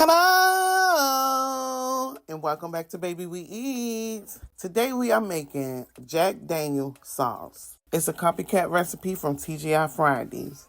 Hello and welcome back to Baby We Eat. Today we are making Jack Daniel sauce. It's a copycat recipe from TGI Fridays.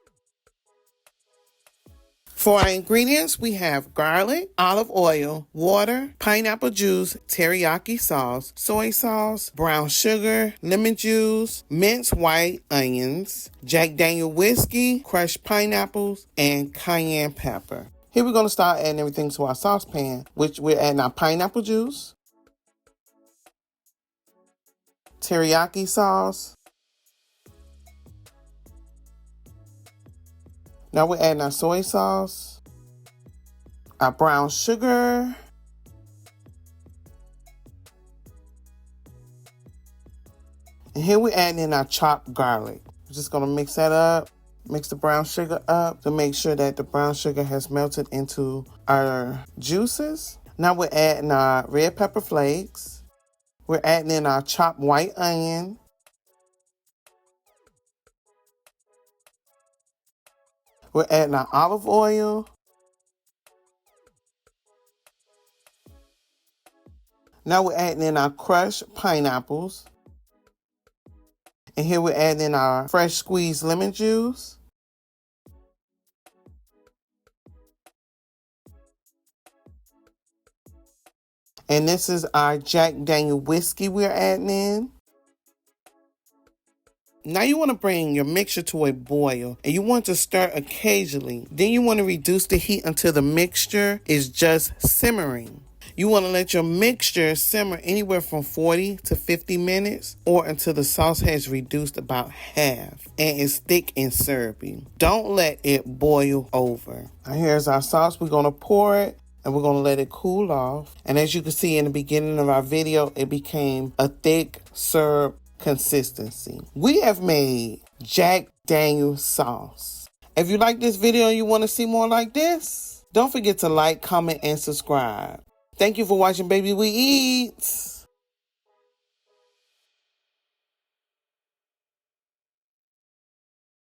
For our ingredients, we have garlic, olive oil, water, pineapple juice, teriyaki sauce, soy sauce, brown sugar, lemon juice, minced white onions, Jack Daniel whiskey, crushed pineapples, and cayenne pepper. Here we're going to start adding everything to our saucepan, which we're adding our pineapple juice, teriyaki sauce. Now we're adding our soy sauce, our brown sugar, and here we're adding in our chopped garlic. We're just going to mix that up. Mix the brown sugar up to make sure that the brown sugar has melted into our juices. Now we're adding our red pepper flakes. We're adding in our chopped white onion. We're adding our olive oil. Now we're adding in our crushed pineapples. And here we're adding in our fresh squeezed lemon juice. And this is our Jack Daniel whiskey we're adding in. Now you want to bring your mixture to a boil and you want to stir occasionally. Then you want to reduce the heat until the mixture is just simmering. You want to let your mixture simmer anywhere from 40 to 50 minutes or until the sauce has reduced about half and is thick and syrupy. Don't let it boil over. Now here's our sauce. We're going to pour it. And we're going to let it cool off. And as you can see in the beginning of our video, it became a thick syrup consistency. We have made Jack Daniel sauce. If you like this video and you want to see more like this, don't forget to like, comment, and subscribe. Thank you for watching Baby We Eat.